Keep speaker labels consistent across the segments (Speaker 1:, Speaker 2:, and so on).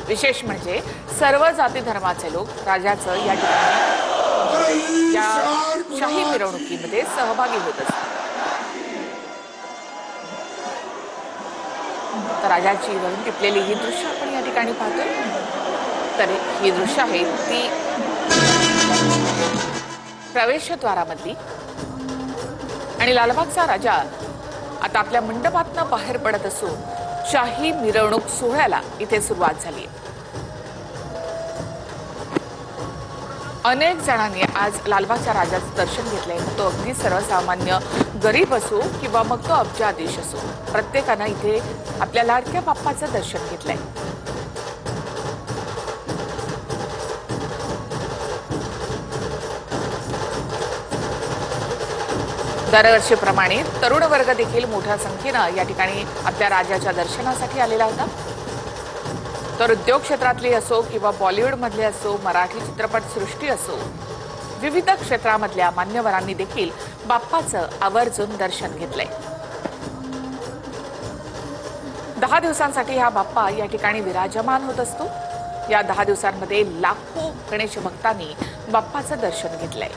Speaker 1: विशेष म्हणजे सर्व जाती धर्माचे लोक राजाचं या ठिकाणी या शाही मिरवणुकीमध्ये सहभागी होत असतात। तर राजाची वरून टिपलेली ही दृश्य आपण या ठिकाणी पाहतोय। तर ही दृश्य आहे ती प्रवेशद्वारामधली आणि लालबागचा राजा आता आपल्या मंडपातनं बाहेर पडत असून शाही मिरवणूक सोहळ्याला इथे सुरुवात झाली आहे। अनेक जणांनी आज लालबागच्या राजाचं दर्शन घेतलंय। तो अगदी सर्वसामान्य गरीब असो किंवा मग तो अब्जाधीश असो, प्रत्येकानं इथे आपल्या लाडक्या बाप्पाचं दर्शन घेतलंय। दरवर्षीप्रमाणे तरुण वर्ग देखील मोठ्या संख्येनं या ठिकाणी आपल्या राजाच्या दर्शनासाठी आलेला होता। तर उद्योग क्षेत्रातले असो किंवा बॉलिवूड मधले असो, मराठी चित्रपट सृष्टी असो, विविध क्षेत्रामधल्या मान्यवरांनी देखील बाप्पाचं आवर्जून दर्शन घेतलंय। 10 दिवसांसाठी हा बाप्पा या ठिकाणी विराजमान होत असतो। या 10 दिवसांमध्ये लाखो गणेश भक्तांनी बाप्पाचं दर्शन घेतलंय।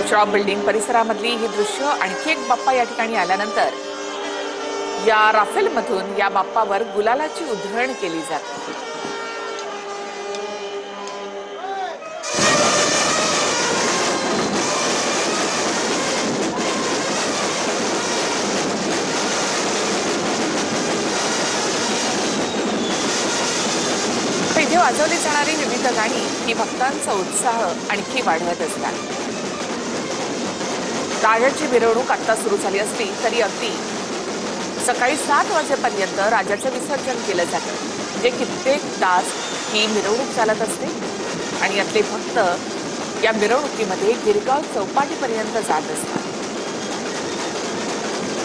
Speaker 1: श्रॉफ बिल्डिंग परिसरामधली ही दृश्य आणखी एक बाप्पा या ठिकाणी आल्यानंतर या राफेलमधून या बाप्पावर गुलालाची उधळण केली जाते। इथे वाजवली जाणारी विविध गाणी ही भक्तांचा उत्साह आणखी वाढवत असतात। राजाची मिरवणूक आता सुरू झाली असली तरी अगदी सकाळी 7 वाजेपर्यंत राजाचं विसर्जन केलं जातं। जे कित्येक तास ही मिरवणूक चालत असते आणि यातले भक्त या मिरवणुकीमध्ये गिरगाव चौपाटीपर्यंत जात असतात।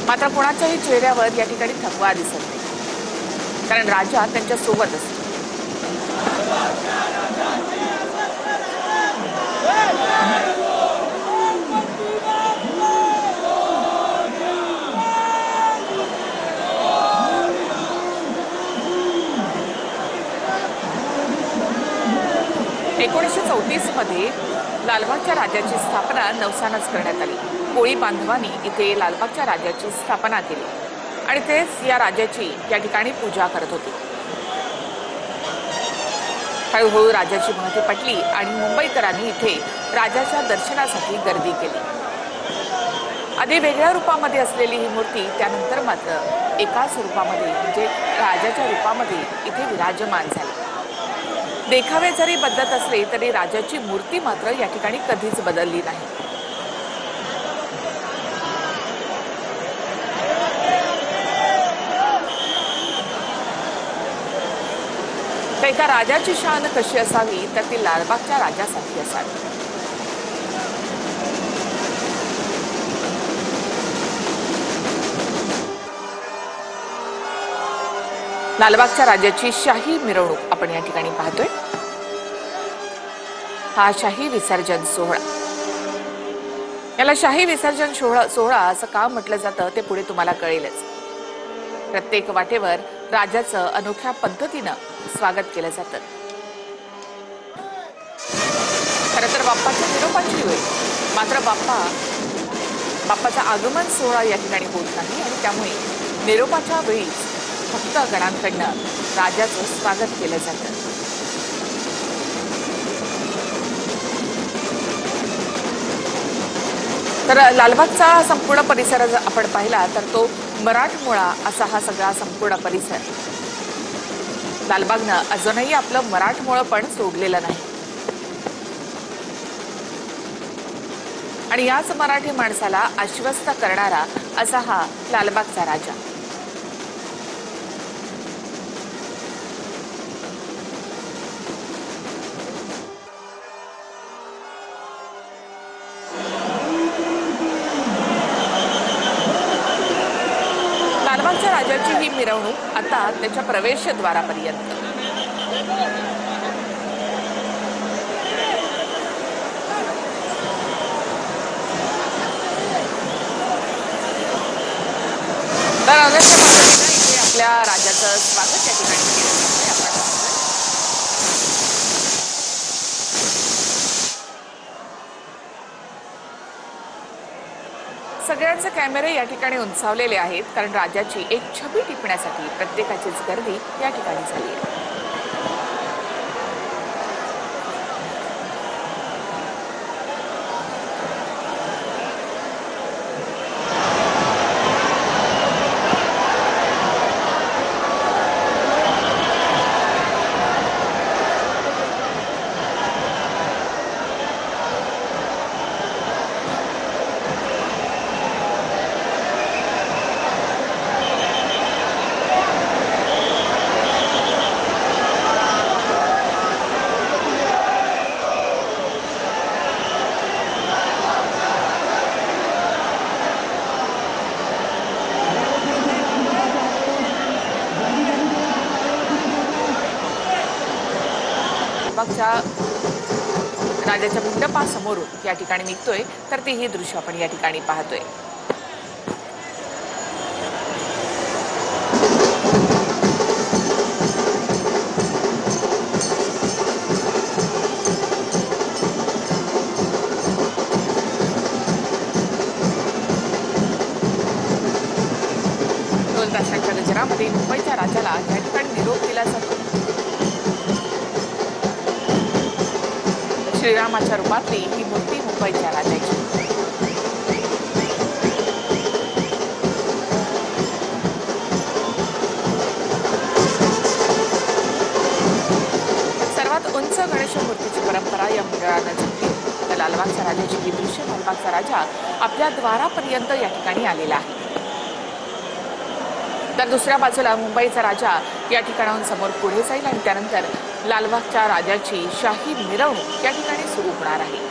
Speaker 1: मात्र कोणाच्याही चेहऱ्यावर या ठिकाणी थकवा दिसत नाही, कारण राजा त्यांच्या सोबत असतो। मध्ये लालबागच्या राजाची स्थापना नवसानच करण्यात आली। कोळी बांधवांनी इथे लालबागच्या राजाची स्थापना केली आणि तेच या राजाची या ठिकाणी पूजा करत होते। हळूहळू राजाची महती पटली आणि मुंबईकरांनी इथे राजाच्या दर्शनासाठी गर्दी केली। आधी वेगळ्या रूपामध्ये असलेली ही मूर्ती त्यानंतर मात्र एकाच रूपामध्ये म्हणजे राजाच्या रूपामध्ये इथे विराजमान झाली। देखावे जरी बदलत असले तरी राजाची मूर्ती मात्र या ठिकाणी कधीच बदलली नाही। तर एका राजाची शान कशी असावी तर ती लालबागच्या राजासारखी असावी। लालबागच्या राजाची शाही मिरवणूक आपण या ठिकाणी पाहतोय। हा शाही विसर्जन सोहळा, याला शाही विसर्जन सोहळा असं का म्हटलं जातं ते पुढे तुम्हाला कळेलच। प्रत्येक वाटेवर राजाचं अनोख्या पद्धतीनं स्वागत केलं जातं। खरं तर बाप्पाच्या निरोपाची वेळ, मात्र बाप्पाचा आगमन सोहळा या ठिकाणी होत नाही आणि त्यामुळे निरोपाच्या वेळी भक्त गणांकडनं राजाचं स्वागत केलं जातं। तर लालबागचा संपूर्ण परिसर आपण पाहिला तर तो मराठमोळा असा हा सगळा संपूर्ण परिसर। लालबागनं अजूनही आपलं मराठमोळं पण सोडलेलं नाही आणि याच मराठी माणसाला आश्वस्त करणारा असा हा लालबागचा राजा। लालबागच्या राजाची ही मिरवणूक आता त्याच्या प्रवेशद्वारापर्यंत। त्याचं स्वागत या ठिकाणी केलं जातंय. आपण पाहतोय. सगळ्यांचे कॅमेरे या ठिकाणी उंचावलेले आहेत, कारण राजाची एक छबी टिपण्यासाठी प्रत्येकाचीच गर्दी या ठिकाणी झाली आहे. लालबागच्या राजाच्या मंडपासमोरून या ठिकाणी निघतोय, तर तीही दृश्य आपण या ठिकाणी पाहतोय. ढोल ताशांच्या गजरामध्ये मुंबईच्या राजाला या ठिकाणी निरोप दिला जातो. श्रीरामाच्या रूपातली ही मूर्ती मुंबईच्या राजाची. सर्वात उंच गणेश मूर्तीची परंपरा या मंडळानं जपली. तर लालबागच्या राजाची ही दृश्य लालबागचा राजा आपल्या द्वारापर्यंत या ठिकाणी आलेला आहे. तर दुसऱ्या बाजूला मुंबईचा राजा या ठिकाणाहून समोर पुढे जाईल आणि त्यानंतर लालबागच्या राजाची शाही मिरवणूक या ठिकाणी सुरू होणार आहे.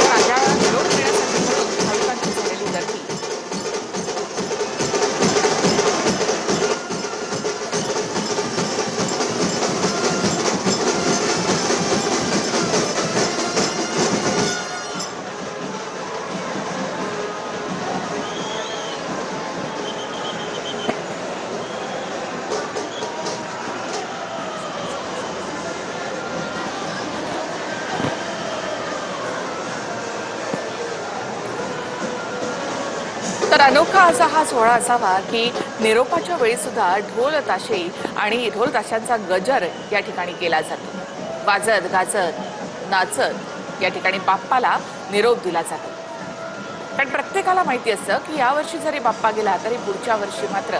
Speaker 1: राजाला निरोप देण्यासाठी म्हणून भाविकांची झालेली गर्दी. तर अनोखा असा हा सोहळा असावा की निरोपाच्या वेळी सुद्धा ढोल ताशे आणि ढोल ताशांचा गजर या ठिकाणी केला जातो. वाजत गाजत नाचत या ठिकाणी बाप्पाला निरोप दिला जातो. कारण प्रत्येकाला माहिती असतं की यावर्षी जरी बाप्पा गेला तरी पुढच्या वर्षी मात्र